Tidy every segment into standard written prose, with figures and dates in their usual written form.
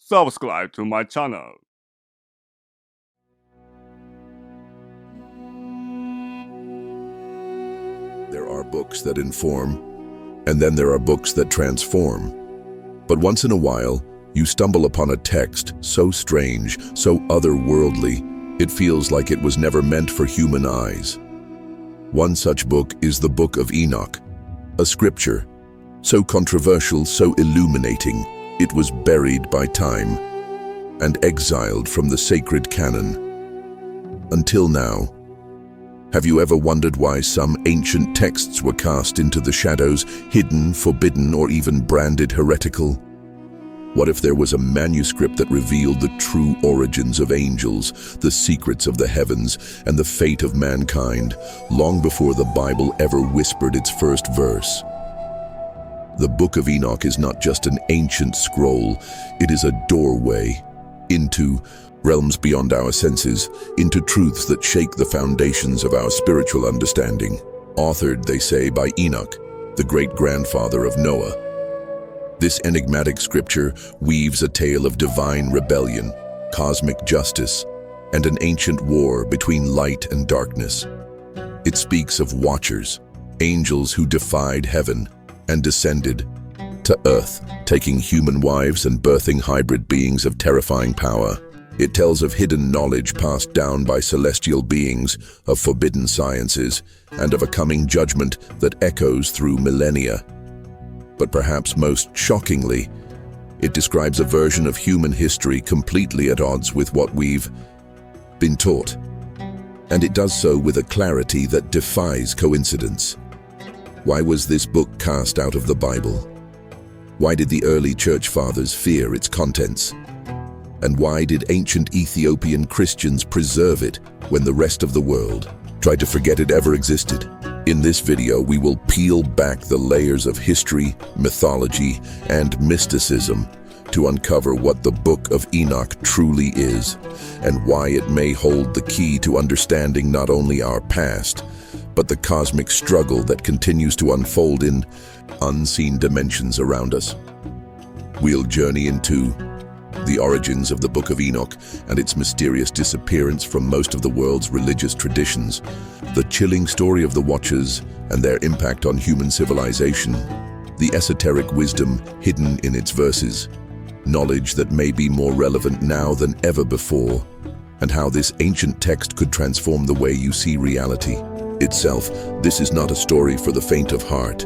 subscribe to my channel. There are books that inform, and then there are books that transform. But once in a while, you stumble upon a text so strange, so otherworldly, it feels like it was never meant for human eyes. One such book is the Book of Enoch, a scripture so controversial, so illuminating, it was buried by time and exiled from the sacred canon. Until now, have you ever wondered why some ancient texts were cast into the shadows, hidden, forbidden, or even branded heretical? What if there was a manuscript that revealed the true origins of angels, the secrets of the heavens, and the fate of mankind, long before the Bible ever whispered its first verse? The Book of Enoch is not just an ancient scroll, it is a doorway into realms beyond our senses, into truths that shake the foundations of our spiritual understanding. Authored, they say, by Enoch, the great-grandfather of Noah. This enigmatic scripture weaves a tale of divine rebellion, cosmic justice, and an ancient war between light and darkness. It speaks of watchers, angels who defied heaven and descended to earth, taking human wives and birthing hybrid beings of terrifying power. It tells of hidden knowledge passed down by celestial beings, of forbidden sciences, and of a coming judgment that echoes through millennia. But perhaps most shockingly, it describes a version of human history completely at odds with what we've been taught. And it does so with a clarity that defies coincidence. Why was this book cast out of the Bible? Why did the early church fathers fear its contents? And why did ancient Ethiopian Christians preserve it when the rest of the world tried to forget it ever existed? In this video, we will peel back the layers of history, mythology, and mysticism to uncover what the Book of Enoch truly is, and why it may hold the key to understanding not only our past, but the cosmic struggle that continues to unfold in unseen dimensions around us. We'll journey into the origins of the Book of Enoch and its mysterious disappearance from most of the world's religious traditions, the chilling story of the Watchers and their impact on human civilization, the esoteric wisdom hidden in its verses, knowledge that may be more relevant now than ever before, and how this ancient text could transform the way you see reality itself. This is not a story for the faint of heart.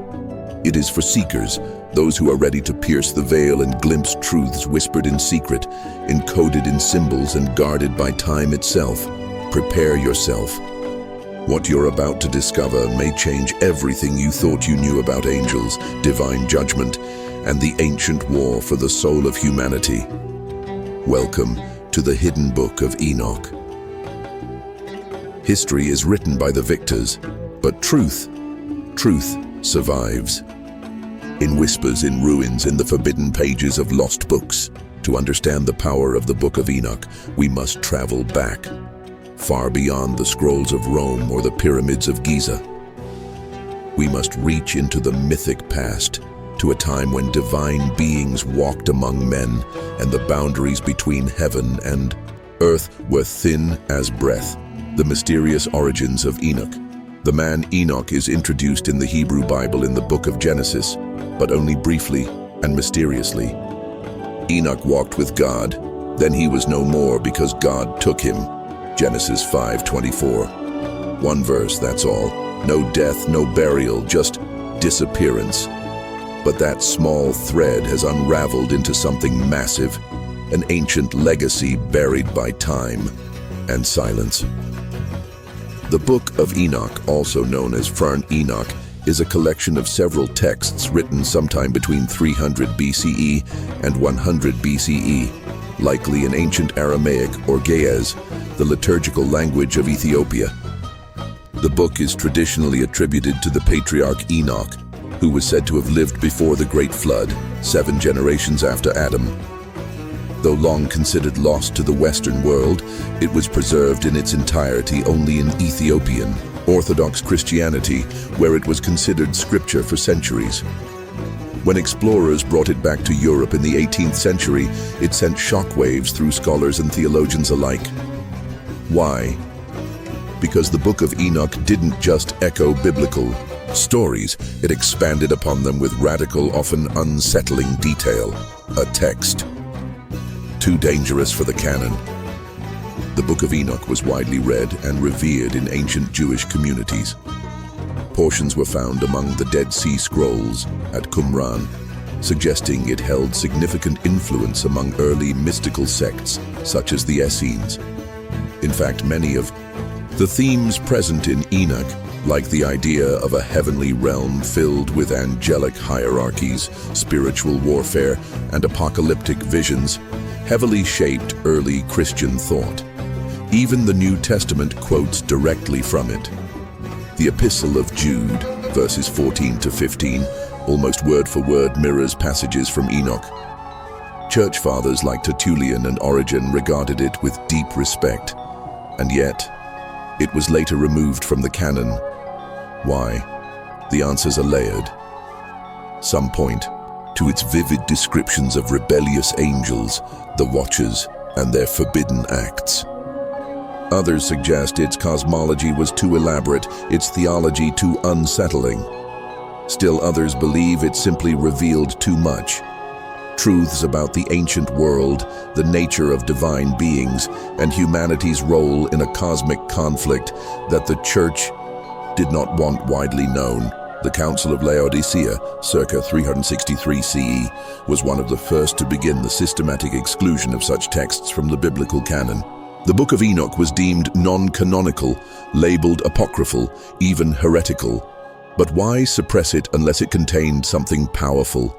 It is for seekers, those who are ready to pierce the veil and glimpse truths whispered in secret, encoded in symbols and guarded by time itself. Prepare yourself. What you're about to discover may change everything you thought you knew about angels, divine judgment, and the ancient war for the soul of humanity. Welcome to the hidden Book of Enoch. History is written by the victors, but truth survives. In whispers, in ruins, in the forbidden pages of lost books. To understand the power of the Book of Enoch, we must travel back, far beyond the scrolls of Rome or the pyramids of Giza. We must reach into the mythic past, to a time when divine beings walked among men and the boundaries between heaven and earth were thin as breath. The mysterious origins of Enoch. The man Enoch is introduced in the Hebrew Bible in the book of Genesis, but only briefly and mysteriously. Enoch walked with God, then he was no more because God took him. Genesis 5:24. One verse, that's all. No death, no burial, just disappearance. But that small thread has unraveled into something massive, an ancient legacy buried by time and silence. The Book of Enoch, also known as Fern Enoch, is a collection of several texts written sometime between 300 BCE and 100 BCE, likely in ancient Aramaic or Ge'ez, the liturgical language of Ethiopia. The book is traditionally attributed to the patriarch Enoch, who was said to have lived before the Great Flood, 7 generations after Adam. Though long considered lost to the Western world, it was preserved in its entirety only in Ethiopian Orthodox Christianity, where it was considered scripture for centuries. When explorers brought it back to Europe in the 18th century, it sent shockwaves through scholars and theologians alike. Why? Because the Book of Enoch didn't just echo biblical stories, it expanded upon them with radical, often unsettling detail. A text too dangerous for the canon. The Book of Enoch was widely read and revered in ancient Jewish communities. Portions were found among the Dead Sea Scrolls at Qumran, suggesting it held significant influence among early mystical sects such as the Essenes. In fact, many of the themes present in Enoch, like the idea of a heavenly realm filled with angelic hierarchies, spiritual warfare, and apocalyptic visions, heavily shaped early Christian thought. Even the New Testament quotes directly from it. The Epistle of Jude, verses 14 to 15, almost word for word mirrors passages from Enoch. Church fathers like Tertullian and Origen regarded it with deep respect, and yet, it was later removed from the canon. Why? The answers are layered. Some point to its vivid descriptions of rebellious angels, the Watchers, and their forbidden acts. Others suggest its cosmology was too elaborate, its theology too unsettling. Still others believe it simply revealed too much. Truths about the ancient world, the nature of divine beings, and humanity's role in a cosmic conflict that the Church did not want widely known. The Council of Laodicea, circa 363 CE, was one of the first to begin the systematic exclusion of such texts from the biblical canon. The Book of Enoch was deemed non-canonical, labeled apocryphal, even heretical. But why suppress it unless it contained something powerful?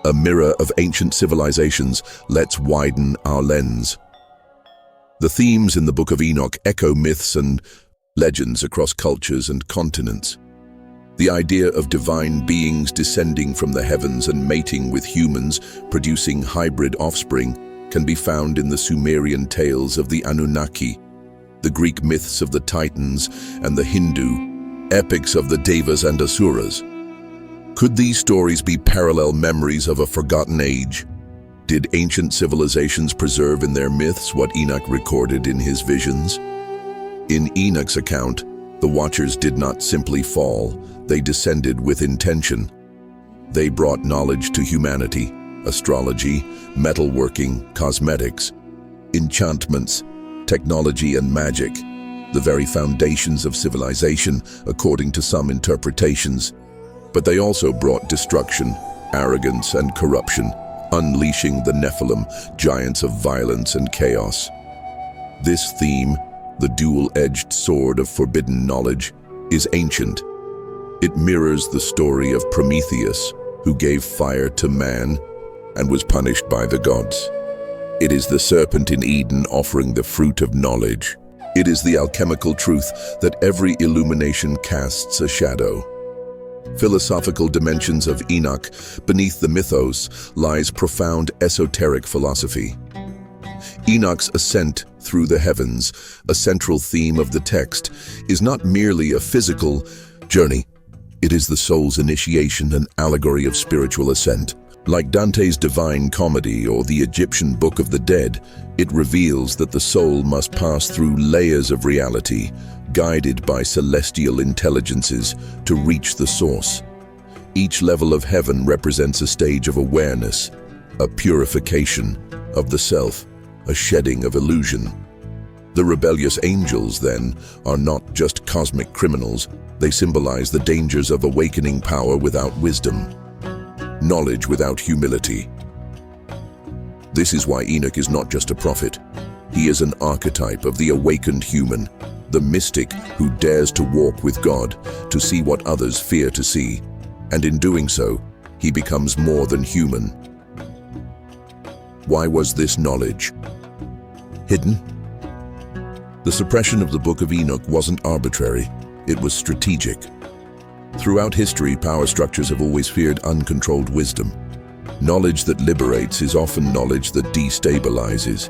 A mirror of ancient civilizations, let's widen our lens. The themes in the Book of Enoch echo myths and legends across cultures and continents. The idea of divine beings descending from the heavens and mating with humans, producing hybrid offspring, can be found in the Sumerian tales of the Anunnaki, the Greek myths of the Titans, and the Hindu epics of the Devas and Asuras. Could these stories be parallel memories of a forgotten age? Did ancient civilizations preserve in their myths what Enoch recorded in his visions? In Enoch's account, the Watchers did not simply fall, they descended with intention. They brought knowledge to humanity: astrology, metalworking, cosmetics, enchantments, technology and magic, the very foundations of civilization, according to some interpretations. But they also brought destruction, arrogance, and corruption, unleashing the Nephilim, giants of violence and chaos. This theme, the dual-edged sword of forbidden knowledge, is ancient. It mirrors the story of Prometheus, who gave fire to man and was punished by the gods. It is the serpent in Eden offering the fruit of knowledge. It is the alchemical truth that every illumination casts a shadow. Philosophical dimensions of Enoch, beneath the mythos, lies profound esoteric philosophy. Enoch's ascent through the heavens, a central theme of the text, is not merely a physical journey. It is the soul's initiation, an allegory of spiritual ascent. Like Dante's Divine Comedy or the Egyptian Book of the Dead, it reveals that the soul must pass through layers of reality, guided by celestial intelligences to reach the source. Each level of heaven represents a stage of awareness, a purification of the self, a shedding of illusion. The rebellious angels, then, are not just cosmic criminals. They symbolize the dangers of awakening power without wisdom, knowledge without humility. This is why Enoch is not just a prophet. He is an archetype of the awakened human, the mystic who dares to walk with God, to see what others fear to see. And in doing so, he becomes more than human. Why was this knowledge hidden? The suppression of the Book of Enoch wasn't arbitrary, it was strategic. Throughout history, power structures have always feared uncontrolled wisdom. Knowledge that liberates is often knowledge that destabilizes.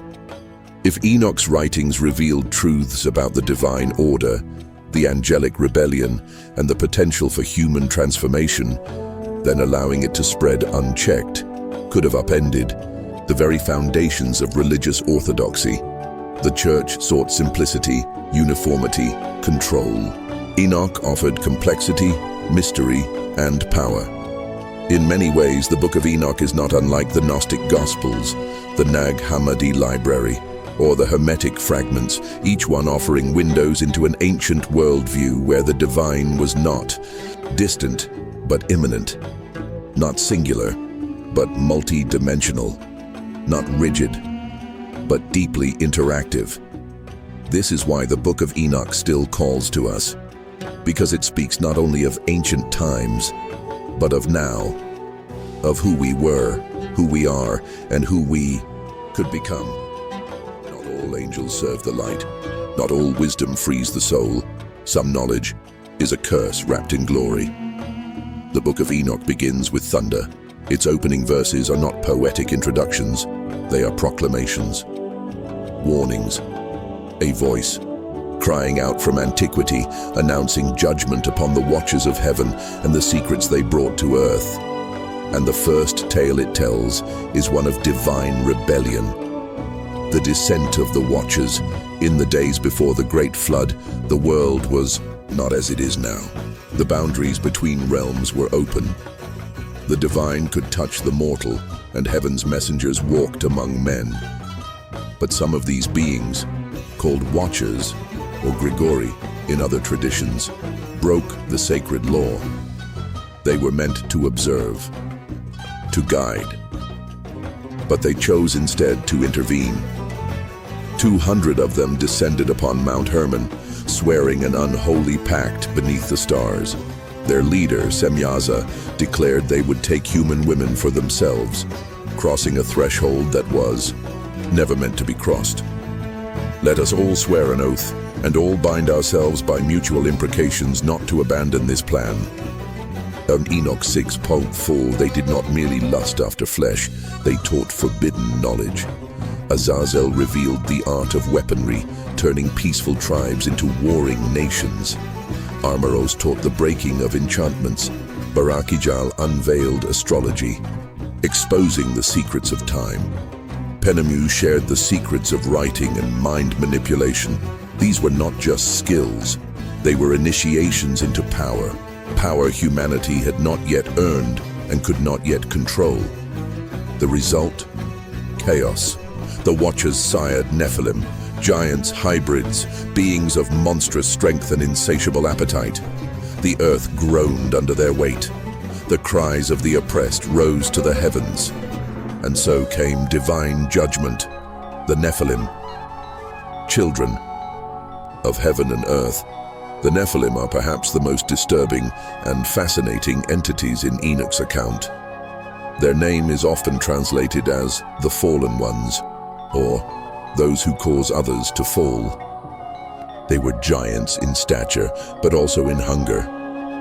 If Enoch's writings revealed truths about the divine order, the angelic rebellion, and the potential for human transformation, then allowing it to spread unchecked could have upended the very foundations of religious orthodoxy. The church sought simplicity, uniformity, control. Enoch offered complexity, mystery, and power. In many ways, the Book of Enoch is not unlike the Gnostic Gospels, the Nag Hammadi library, or the Hermetic fragments, each one offering windows into an ancient worldview where the divine was not distant but immanent, not singular but multi-dimensional, not rigid but deeply interactive. This is why the Book of Enoch still calls to us, because it speaks not only of ancient times, but of now, of who we were, who we are, and who we could become. Not all angels serve the light. Not all wisdom frees the soul. Some knowledge is a curse wrapped in glory. The Book of Enoch begins with thunder. Its opening verses are not poetic introductions. They are proclamations, warnings, a voice crying out from antiquity, announcing judgment upon the watchers of heaven and the secrets they brought to earth. And the first tale it tells is one of divine rebellion. The descent of the watchers. In the days before the great flood, the world was not as it is now. The boundaries between realms were open. The divine could touch the mortal, and heaven's messengers walked among men. But some of these beings, called watchers, or Grigori in other traditions, broke the sacred law. They were meant to observe, to guide, but they chose instead to intervene. 200 of them descended upon Mount Hermon, swearing an unholy pact beneath the stars. Their leader, Semyaza, declared they would take human women for themselves, crossing a threshold that was never meant to be crossed. Let us all swear an oath, and all bind ourselves by mutual imprecations not to abandon this plan. On Enoch 6.4, they did not merely lust after flesh, they taught forbidden knowledge. Azazel revealed the art of weaponry, turning peaceful tribes into warring nations. Armoros taught the breaking of enchantments. Barakijal unveiled astrology, exposing the secrets of time. Penemu shared the secrets of writing and mind manipulation. These were not just skills, they were initiations into power. Power humanity had not yet earned and could not yet control. The result? Chaos. The Watchers sired Nephilim, giants, hybrids, beings of monstrous strength and insatiable appetite. The earth groaned under their weight. The cries of the oppressed rose to the heavens. And so came divine judgment. The Nephilim, children of heaven and earth. The Nephilim are perhaps the most disturbing and fascinating entities in Enoch's account. Their name is often translated as the fallen ones, or those who cause others to fall. They were giants in stature, but also in hunger,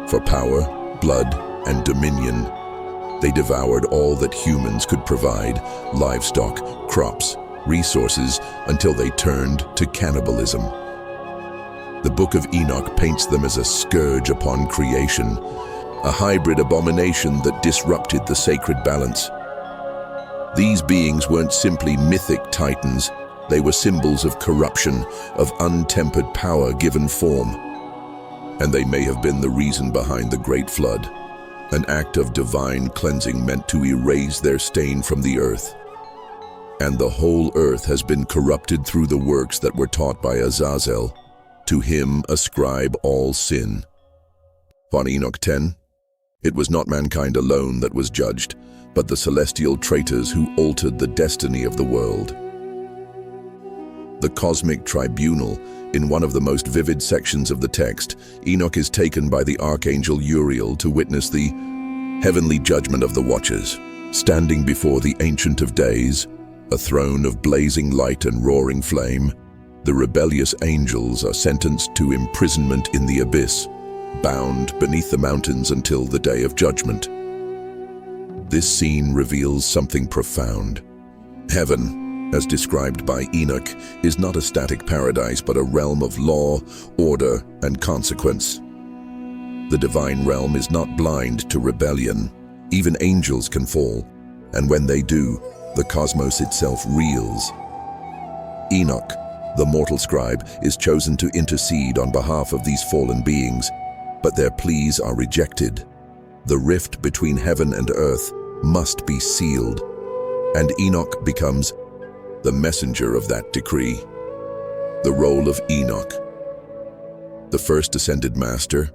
for power, blood, and dominion. They devoured all that humans could provide, livestock, crops, resources, until they turned to cannibalism. The Book of Enoch paints them as a scourge upon creation, a hybrid abomination that disrupted the sacred balance. These beings weren't simply mythic titans, they were symbols of corruption, of untempered power given form. And they may have been the reason behind the Great Flood, an act of divine cleansing meant to erase their stain from the earth. And the whole earth has been corrupted through the works that were taught by Azazel. To him ascribe all sin. On Enoch 10, it was not mankind alone that was judged, but the celestial traitors who altered the destiny of the world. The cosmic tribunal. In one of the most vivid sections of the text, Enoch is taken by the archangel Uriel to witness the heavenly judgment of the Watchers. Standing before the Ancient of Days, a throne of blazing light and roaring flame, the rebellious angels are sentenced to imprisonment in the abyss, bound beneath the mountains until the day of judgment. This scene reveals something profound. Heaven, as described by Enoch, is not a static paradise but a realm of law, order, and consequence. The divine realm is not blind to rebellion. Even angels can fall, and when they do, the cosmos itself reels. Enoch, the mortal scribe, is chosen to intercede on behalf of these fallen beings, but their pleas are rejected. The rift between heaven and earth must be sealed, and Enoch becomes the messenger of that decree. The role of Enoch. The first ascended master.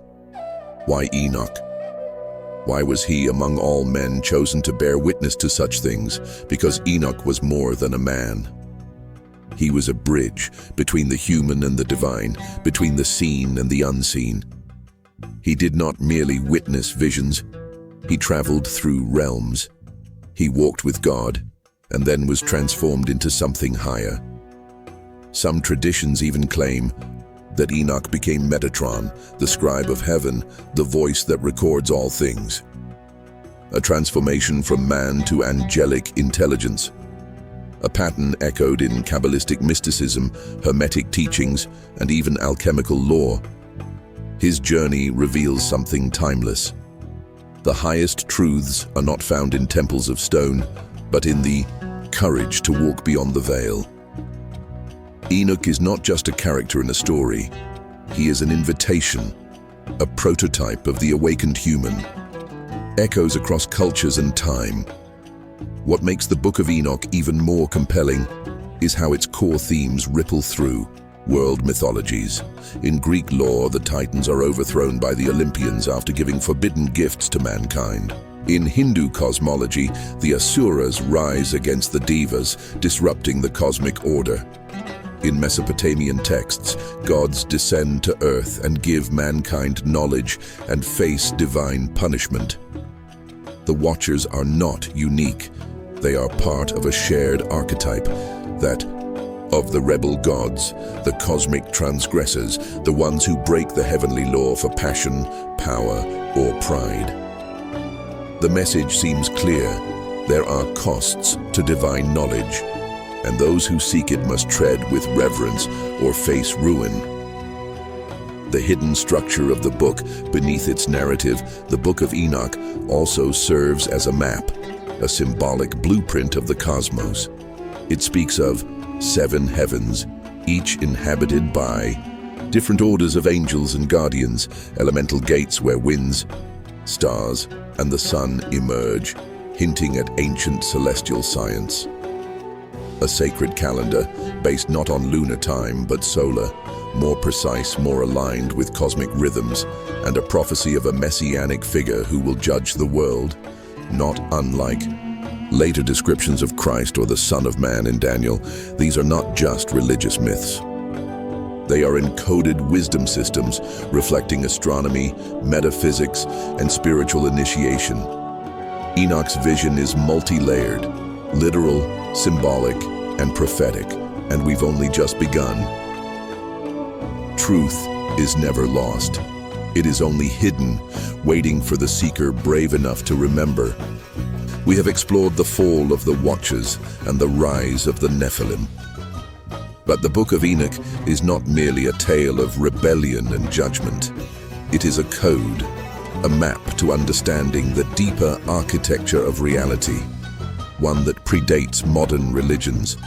Why Enoch? Why was he among all men chosen to bear witness to such things? Because Enoch was more than a man. He was a bridge between the human and the divine, between the seen and the unseen. He did not merely witness visions, he traveled through realms. He walked with God, and then was transformed into something higher. Some traditions even claim that Enoch became Metatron, the scribe of heaven, the voice that records all things. A transformation from man to angelic intelligence. A pattern echoed in Kabbalistic mysticism, Hermetic teachings, and even alchemical lore. His journey reveals something timeless. The highest truths are not found in temples of stone, but in the courage to walk beyond the veil. Enoch is not just a character in a story. He is an invitation, a prototype of the awakened human. Echoes across cultures and time. What makes the Book of Enoch even more compelling is how its core themes ripple through world mythologies. In Greek lore, the Titans are overthrown by the Olympians after giving forbidden gifts to mankind. In Hindu cosmology, the Asuras rise against the Devas, disrupting the cosmic order. In Mesopotamian texts, gods descend to earth and give mankind knowledge and face divine punishment. The Watchers are not unique. They are part of a shared archetype, that of the rebel gods, the cosmic transgressors, the ones who break the heavenly law for passion, power, or pride. The message seems clear. There are costs to divine knowledge, and those who seek it must tread with reverence or face ruin. The hidden structure of the book beneath its narrative, the Book of Enoch, also serves as a map, a symbolic blueprint of the cosmos. It speaks of 7 heavens, each inhabited by different orders of angels and guardians, elemental gates where winds, stars, and the sun emerge, hinting at ancient celestial science. A sacred calendar based not on lunar time but solar, more precise, more aligned with cosmic rhythms, and a prophecy of a messianic figure who will judge the world, not unlike later descriptions of Christ or the Son of Man in Daniel. These are not just religious myths. They are encoded wisdom systems reflecting astronomy, metaphysics, and spiritual initiation. Enoch's vision is multi-layered, literal, symbolic, and prophetic, and we've only just begun. Truth is never lost. It is only hidden, waiting for the seeker brave enough to remember. We have explored the fall of the Watchers and the rise of the Nephilim. But the Book of Enoch is not merely a tale of rebellion and judgment. It is a code, a map to understanding the deeper architecture of reality, one that predates modern religions,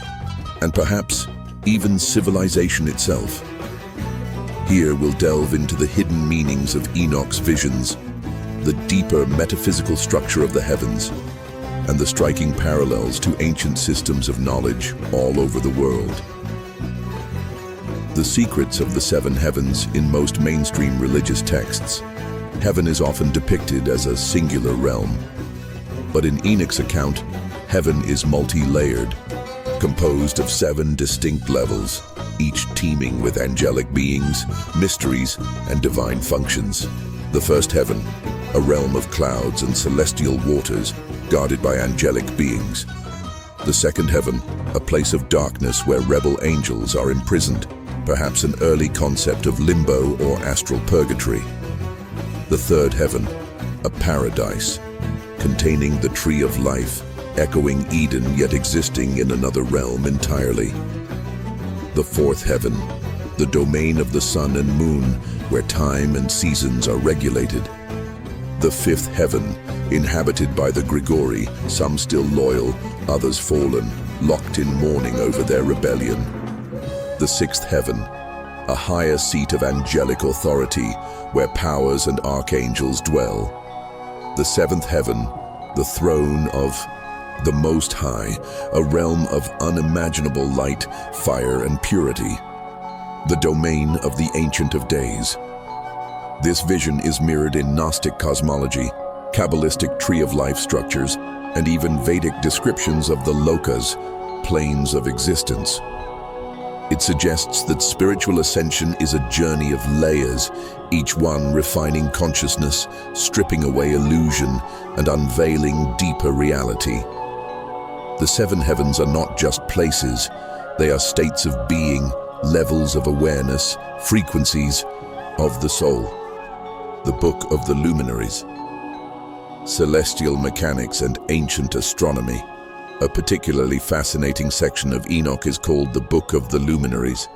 and perhaps even civilization itself. Here we'll delve into the hidden meanings of Enoch's visions, the deeper metaphysical structure of the heavens, and the striking parallels to ancient systems of knowledge all over the world. The secrets of the 7 heavens in most mainstream religious texts. Heaven is often depicted as a singular realm, but in Enoch's account, heaven is multi-layered, composed of 7 distinct levels, each teeming with angelic beings, mysteries, and divine functions. The first heaven, a realm of clouds and celestial waters, guarded by angelic beings. The second heaven, a place of darkness where rebel angels are imprisoned, perhaps an early concept of limbo or astral purgatory. The third heaven, a paradise, containing the tree of life, echoing Eden yet existing in another realm entirely. The fourth heaven, the domain of the sun and moon, where time and seasons are regulated. The fifth heaven, inhabited by the Grigori, some still loyal, others fallen, locked in mourning over their rebellion. The sixth heaven, a higher seat of angelic authority where powers and archangels dwell. The seventh heaven, the throne of the Most High, a realm of unimaginable light, fire, and purity. The domain of the Ancient of Days. This vision is mirrored in Gnostic cosmology, Kabbalistic tree of life structures, and even Vedic descriptions of the lokas, planes of existence. It suggests that spiritual ascension is a journey of layers, each one refining consciousness, stripping away illusion, and unveiling deeper reality. The seven heavens are not just places, they are states of being, levels of awareness, frequencies of the soul. The Book of the Luminaries. Celestial mechanics and ancient astronomy. A particularly fascinating section of Enoch is called the Book of the Luminaries,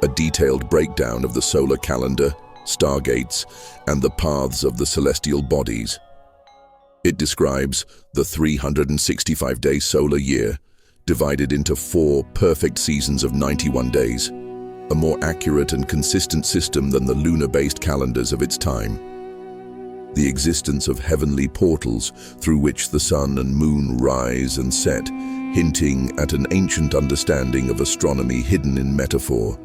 a detailed breakdown of the solar calendar, stargates, and the paths of the celestial bodies. It describes the 365-day solar year, divided into 4 perfect seasons of 91 days, a more accurate and consistent system than the lunar-based calendars of its time. The existence of heavenly portals through which the sun and moon rise and set, hinting at an ancient understanding of astronomy hidden in metaphor.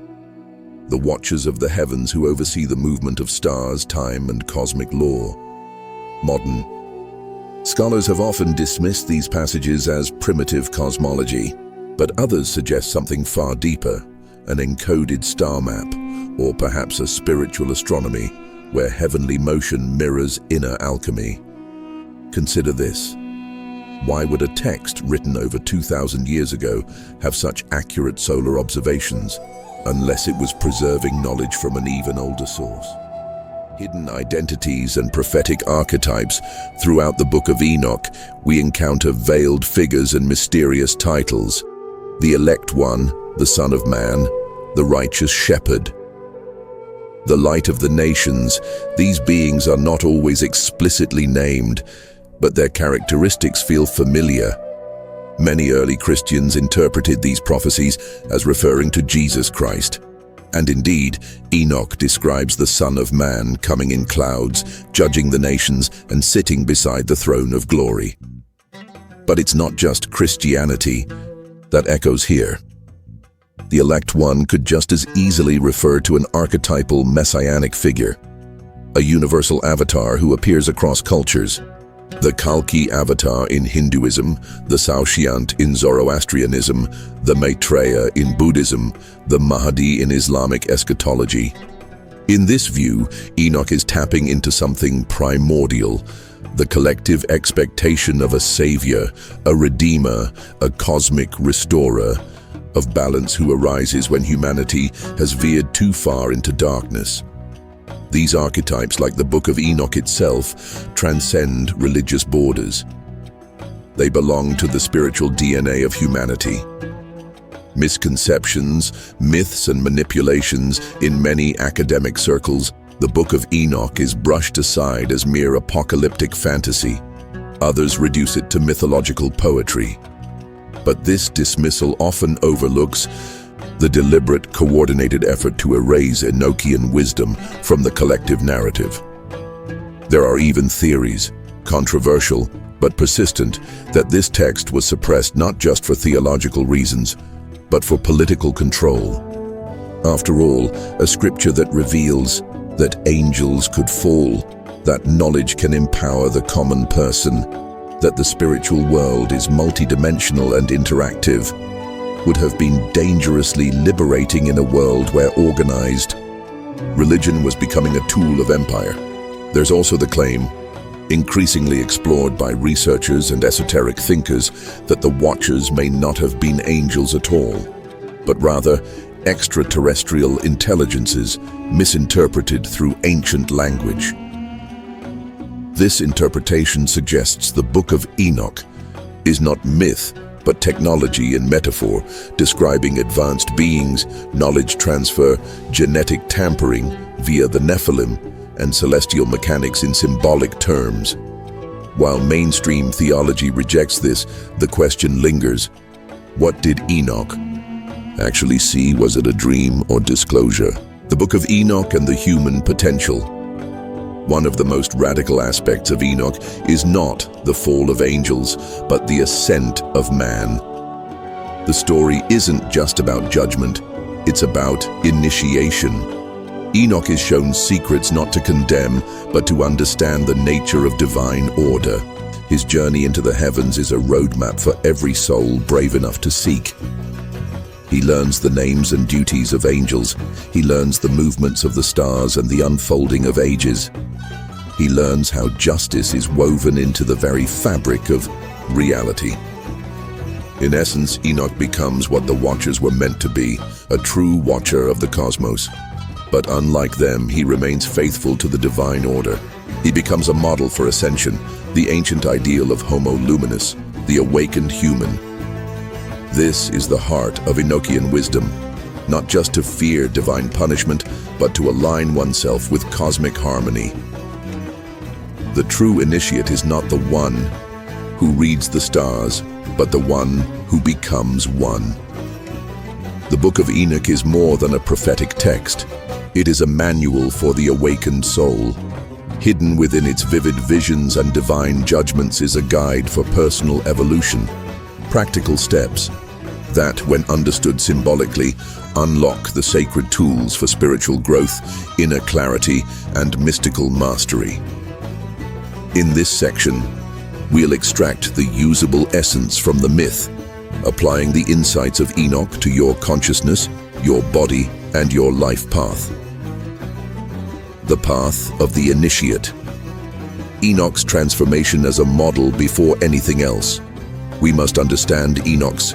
The watchers of the heavens who oversee the movement of stars, time, and cosmic law. Modern scholars have often dismissed these passages as primitive cosmology, but others suggest something far deeper, an encoded star map, or perhaps a spiritual astronomy, where heavenly motion mirrors inner alchemy. Consider this. Why would a text written over 2,000 years ago have such accurate solar observations, unless it was preserving knowledge from an even older source? Hidden identities and prophetic archetypes. Throughout the Book of Enoch, we encounter veiled figures and mysterious titles. The Elect One, the Son of Man, the Righteous Shepherd, the Light of the Nations. These beings are not always explicitly named, but their characteristics feel familiar. Many early Christians interpreted these prophecies as referring to Jesus Christ. And indeed, Enoch describes the Son of Man coming in clouds, judging the nations, and sitting beside the throne of glory. But it's not just Christianity that echoes here. The Elect One could just as easily refer to an archetypal messianic figure, a universal avatar who appears across cultures. The Kalki avatar in Hinduism, the Saoshyant in Zoroastrianism, the Maitreya in Buddhism, the Mahdi in Islamic eschatology. In this view, Enoch is tapping into something primordial, the collective expectation of a savior, a redeemer, a cosmic restorer, of balance who arises when humanity has veered too far into darkness. These archetypes, like the Book of Enoch itself, transcend religious borders. They belong to the spiritual DNA of humanity. Misconceptions, myths, and manipulations. In many academic circles, the Book of Enoch is brushed aside as mere apocalyptic fantasy. Others reduce it to mythological poetry. But this dismissal often overlooks the deliberate, coordinated effort to erase Enochian wisdom from the collective narrative. There are even theories, controversial but persistent, that this text was suppressed not just for theological reasons, but for political control. After all, a scripture that reveals that angels could fall, that knowledge can empower the common person, that the spiritual world is multidimensional and interactive, would have been dangerously liberating in a world where organized religion was becoming a tool of empire. There's also the claim, increasingly explored by researchers and esoteric thinkers, that the Watchers may not have been angels at all, but rather extraterrestrial intelligences misinterpreted through ancient language. This interpretation suggests the Book of Enoch is not myth, but technology and metaphor, describing advanced beings, knowledge transfer, genetic tampering via the Nephilim, and celestial mechanics in symbolic terms. While mainstream theology rejects this, the question lingers: what did Enoch actually see? Was it a dream or disclosure? The Book of Enoch and the Human Potential. One of the most radical aspects of Enoch is not the fall of angels, but the ascent of man. The story isn't just about judgment, it's about initiation. Enoch is shown secrets not to condemn, but to understand the nature of divine order. His journey into the heavens is a roadmap for every soul brave enough to seek. He learns the names and duties of angels. He learns the movements of the stars and the unfolding of ages. He learns how justice is woven into the very fabric of reality. In essence, Enoch becomes what the Watchers were meant to be, a true watcher of the cosmos. But unlike them, he remains faithful to the divine order. He becomes a model for ascension, the ancient ideal of Homo luminous, the awakened human. This is the heart of Enochian wisdom, not just to fear divine punishment, but to align oneself with cosmic harmony. The true initiate is not the one who reads the stars, but the one who becomes one. The Book of Enoch is more than a prophetic text. It is a manual for the awakened soul. Hidden within its vivid visions and divine judgments is a guide for personal evolution. Practical steps that, when understood symbolically, unlock the sacred tools for spiritual growth, inner clarity, and mystical mastery. In this section, we'll extract the usable essence from the myth, applying the insights of Enoch to your consciousness, your body, and your life path. The path of the initiate. Enoch's transformation as a model before anything else. We must understand Enoch's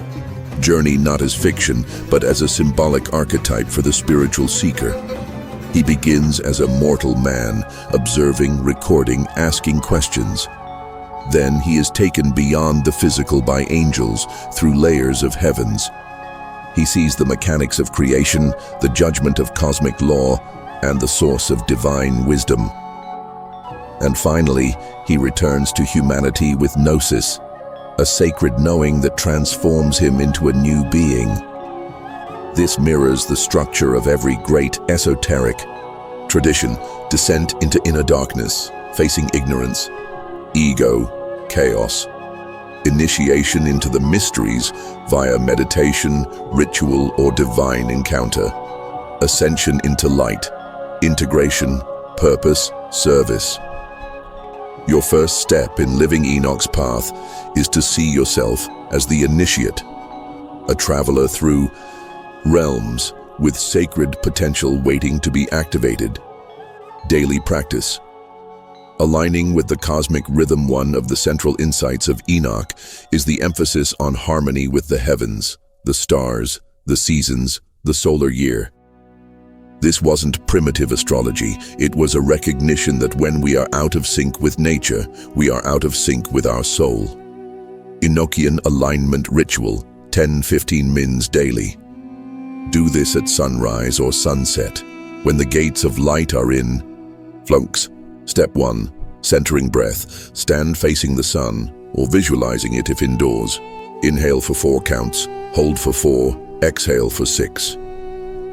journey not as fiction, but as a symbolic archetype for the spiritual seeker. He begins as a mortal man, observing, recording, asking questions. Then he is taken beyond the physical by angels through layers of heavens. He sees the mechanics of creation, the judgment of cosmic law, and the source of divine wisdom. And finally, he returns to humanity with gnosis, a sacred knowing that transforms him into a new being. This mirrors the structure of every great esoteric tradition: descent into inner darkness, facing ignorance, ego, chaos, initiation into the mysteries via meditation, ritual, or divine encounter, ascension into light, integration, purpose, service. Your first step in living Enoch's path is to see yourself as the initiate, a traveler through realms with sacred potential waiting to be activated. Daily practice. Aligning with the cosmic rhythm. One of the central insights of Enoch is the emphasis on harmony with the heavens, the stars, the seasons, the solar year. This wasn't primitive astrology. It was a recognition that when we are out of sync with nature, we are out of sync with our soul. Enochian alignment ritual, 10-15 mins daily. Do this at sunrise or sunset, when the gates of light are in. Flunks. Step 1. Centering breath. Stand facing the sun, or visualizing it if indoors. Inhale for 4 counts, hold for 4, exhale for 6.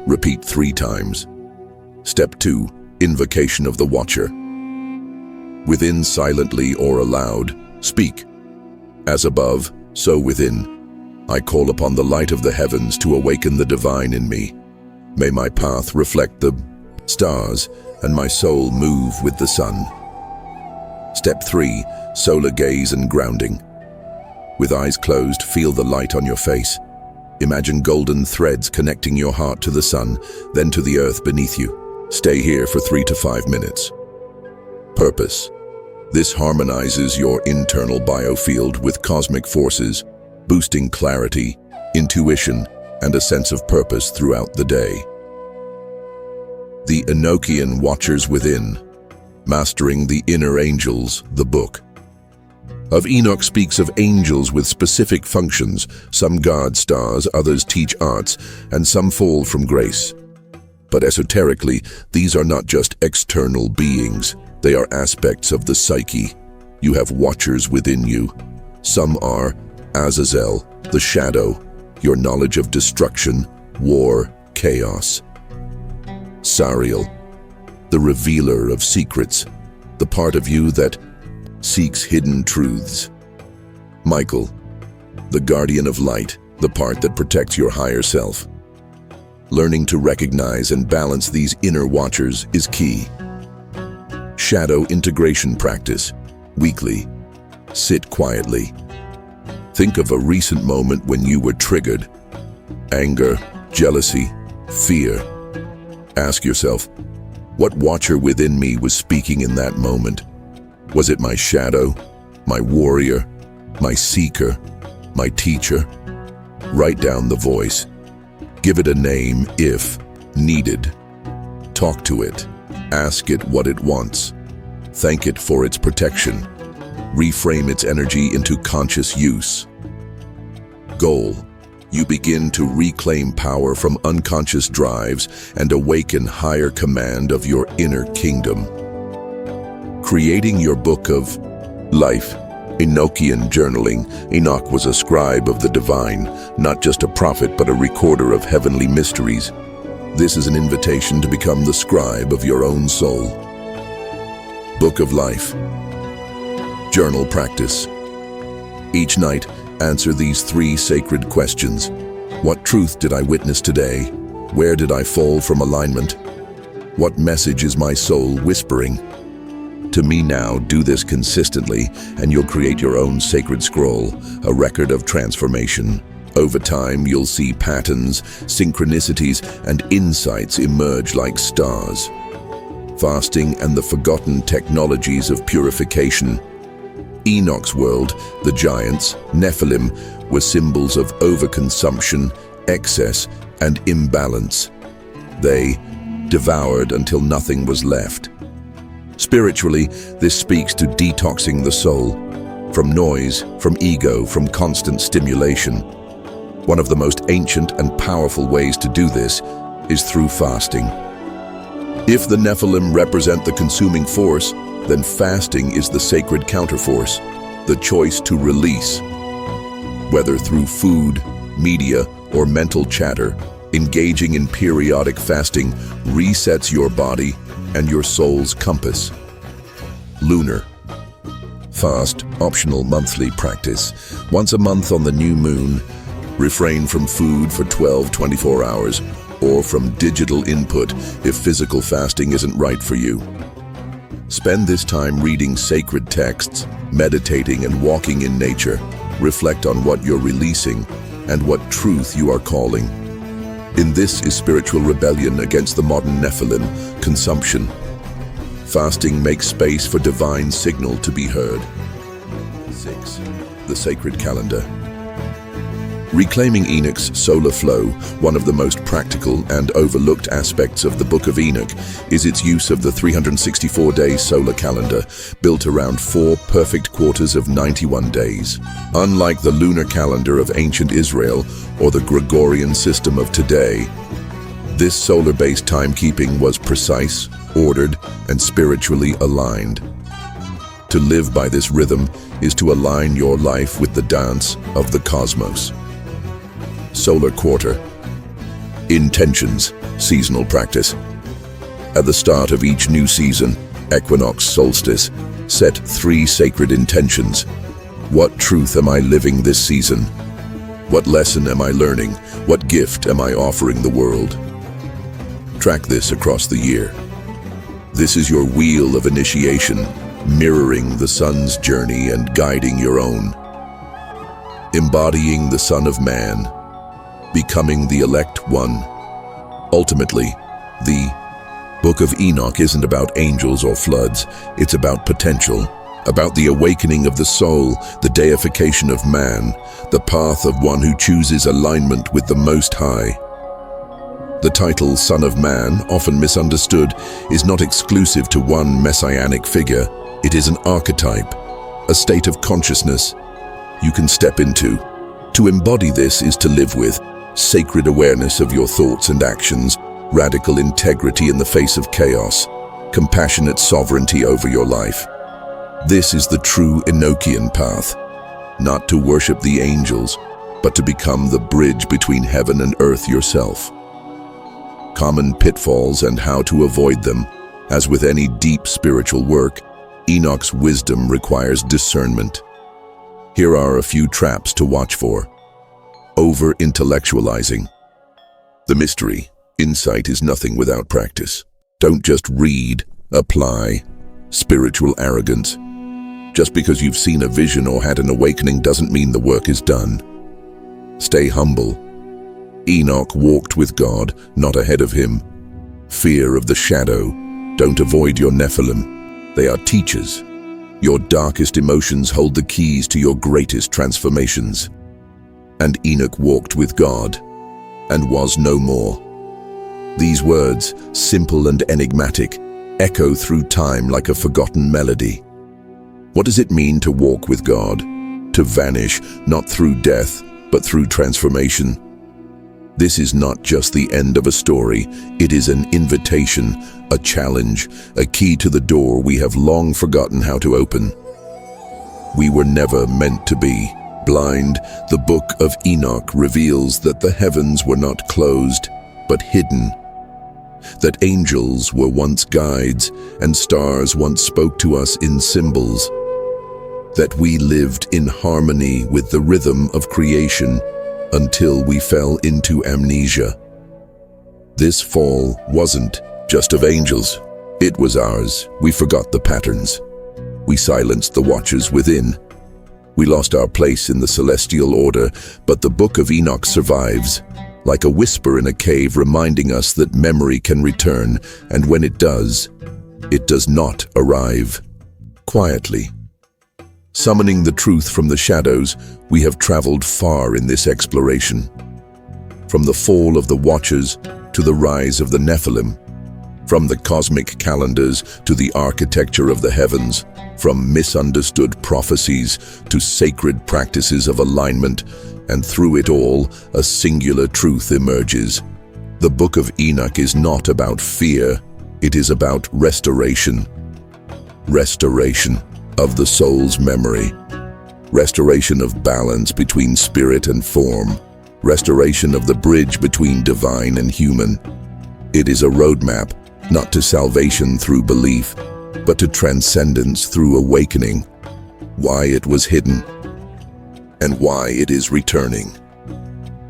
Repeat 3 times. Step 2. Invocation of the Watcher. Within silently or aloud, speak. As above, so within. I call upon the light of the heavens to awaken the divine in me. May my path reflect the stars and my soul move with the sun. Step 3. Solar gaze and grounding. With eyes closed, feel the light on your face. Imagine golden threads connecting your heart to the sun, then to the earth beneath you. Stay here for 3 to 5 minutes. Purpose. This harmonizes your internal biofield with cosmic forces, boosting clarity, intuition, and a sense of purpose throughout the day. The Enochian Watchers Within. Mastering the Inner Angels, the book of Enoch speaks of angels with specific functions. Some guard stars, others teach arts, and some fall from grace. But esoterically, these are not just external beings. They are aspects of the psyche, you have watchers within you. Some are Azazel, the shadow, your knowledge of destruction, war, chaos. Sariel, the revealer of secrets, the part of you that seeks hidden truths. Michael, the guardian of light, the part that protects your higher self. Learning to recognize and balance these inner watchers is key. Shadow integration practice, weekly. Sit quietly. Think of a recent moment when you were triggered. Anger, jealousy, fear. Ask yourself, what watcher within me was speaking in that moment? Was it my shadow, my warrior, my seeker, my teacher? Write down the voice. Give it a name if needed. Talk to it. Ask it what it wants. Thank it for its protection. Reframe its energy into conscious use. Goal: you begin to reclaim power from unconscious drives and awaken higher command of your inner kingdom. Creating your book of life. Enochian journaling. Enoch was a scribe of the divine, not just a prophet but a recorder of heavenly mysteries. This is an invitation to become the scribe of your own soul. Book of Life. Journal practice. Each night, answer these 3 sacred questions. What truth did I witness today? Where did I fall from alignment? What message is my soul whispering? To me now, do this consistently, and you'll create your own sacred scroll, a record of transformation. Over time, you'll see patterns, synchronicities, and insights emerge like stars. Fasting and the forgotten technologies of purification. Enoch's world, the giants, Nephilim, were symbols of overconsumption, excess, and imbalance. They devoured until nothing was left. Spiritually, this speaks to detoxing the soul from noise, from ego, from constant stimulation. One of the most ancient and powerful ways to do this is through fasting. If the Nephilim represent the consuming force, then fasting is the sacred counterforce, the choice to release. Whether through food, media, or mental chatter, engaging in periodic fasting resets your body and your soul's compass. Lunar. Fast, optional monthly practice. Once a month on the new moon, refrain from food for 24 hours, or from digital input if physical fasting isn't right for you. Spend this time reading sacred texts, meditating and walking in nature. Reflect on what you're releasing and what truth you are calling. In this is spiritual rebellion against the modern Nephilim, consumption. Fasting makes space for divine signal to be heard. 6. The sacred calendar. Reclaiming Enoch's solar flow, one of the most practical and overlooked aspects of the Book of Enoch, is its use of the 364-day solar calendar, built around 4 perfect quarters of 91 days. Unlike the lunar calendar of ancient Israel or the Gregorian system of today, this solar-based timekeeping was precise, ordered, and spiritually aligned. To live by this rhythm is to align your life with the dance of the cosmos. Solar quarter. Intentions, seasonal practice. At the start of each new season, equinox, solstice, set 3 sacred intentions. What truth am I living this season? What lesson am I learning? What gift am I offering the world? Track this across the year. This is your wheel of initiation, mirroring the sun's journey and guiding your own. Embodying the Son of Man, becoming the elect one. Ultimately, the Book of Enoch isn't about angels or floods, it's about potential, about the awakening of the soul, the deification of man, the path of one who chooses alignment with the Most High. The title Son of Man, often misunderstood, is not exclusive to one messianic figure. It is an archetype, a state of consciousness you can step into. To embody this is to live with sacred awareness of your thoughts and actions, radical integrity in the face of chaos, compassionate sovereignty over your life. This is the true Enochian path, not to worship the angels, but to become the bridge between heaven and earth yourself. Common pitfalls and how to avoid them. As with any deep spiritual work, Enoch's wisdom requires discernment. Here are a few traps to watch for. Over-intellectualizing. The mystery, insight is nothing without practice. Don't just read, apply. Spiritual arrogance. Just because you've seen a vision or had an awakening doesn't mean the work is done. Stay humble. Enoch walked with God, not ahead of him. Fear of the shadow. Don't avoid your Nephilim. They are teachers. Your darkest emotions hold the keys to your greatest transformations. And Enoch walked with God, and was no more. These words, simple and enigmatic, echo through time like a forgotten melody. What does it mean to walk with God? To vanish, not through death, but through transformation. This is not just the end of a story, it is an invitation, a challenge, a key to the door we have long forgotten how to open. We were never meant to be blind. The book of Enoch reveals that the heavens were not closed, but hidden. That angels were once guides, and stars once spoke to us in symbols. That we lived in harmony with the rhythm of creation, until we fell into amnesia. This fall wasn't just of angels, it was ours. We forgot the patterns. We silenced the watchers within. We lost our place in the celestial order, but the book of Enoch survives, like a whisper in a cave reminding us that memory can return, and when it does not arrive quietly. Summoning the truth from the shadows, we have traveled far in this exploration. From the fall of the Watchers to the rise of the Nephilim, from the cosmic calendars to the architecture of the heavens, from misunderstood prophecies to sacred practices of alignment, and through it all, a singular truth emerges. The Book of Enoch is not about fear, it is about restoration. Restoration of the soul's memory. Restoration of balance between spirit and form. Restoration of the bridge between divine and human. It is a roadmap, not to salvation through belief, but to transcendence through awakening. Why it was hidden, and why it is returning.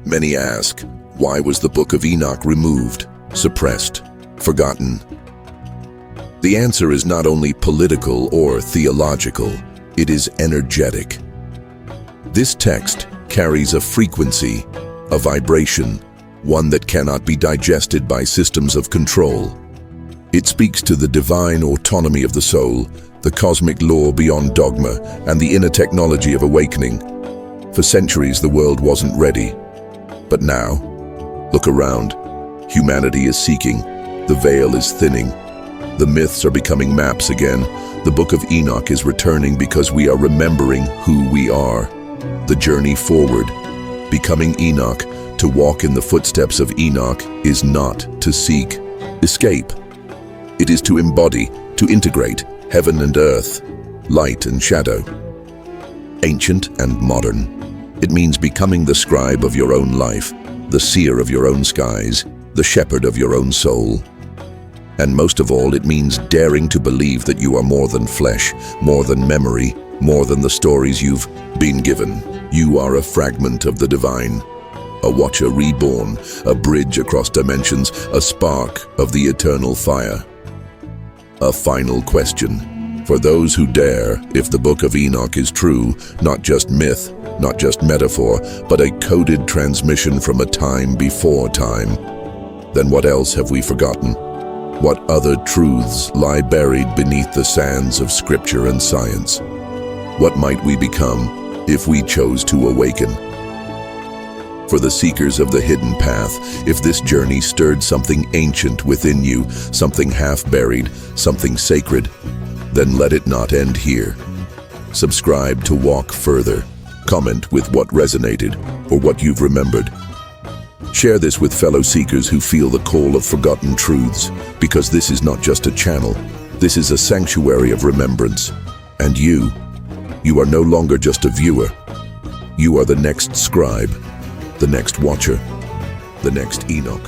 Many ask, why was the Book of Enoch removed, suppressed, forgotten? The answer is not only political or theological, it is energetic. This text carries a frequency, a vibration, one that cannot be digested by systems of control. It speaks to the divine autonomy of the soul, the cosmic law beyond dogma, and the inner technology of awakening. For centuries, the world wasn't ready. But now, look around. Humanity is seeking. The veil is thinning. The myths are becoming maps again. The Book of Enoch is returning because we are remembering who we are. The journey forward, becoming Enoch, to walk in the footsteps of Enoch, is not to seek escape. It is to embody, to integrate heaven and earth, light and shadow, ancient and modern. It means becoming the scribe of your own life, the seer of your own skies, the shepherd of your own soul. And most of all, it means daring to believe that you are more than flesh, more than memory, more than the stories you've been given. You are a fragment of the divine, a watcher reborn, a bridge across dimensions, a spark of the eternal fire. A final question. For those who dare, if the Book of Enoch is true, not just myth, not just metaphor, but a coded transmission from a time before time, then what else have we forgotten? What other truths lie buried beneath the sands of scripture and science? What might we become if we chose to awaken? For the seekers of the hidden path, if this journey stirred something ancient within you, something half-buried, something sacred, then let it not end here. Subscribe to walk further. Comment with what resonated or what you've remembered. Share this with fellow seekers who feel the call of forgotten truths, because this is not just a channel, this is a sanctuary of remembrance. And you are no longer just a viewer. You are the next scribe, the next watcher, the next Enoch.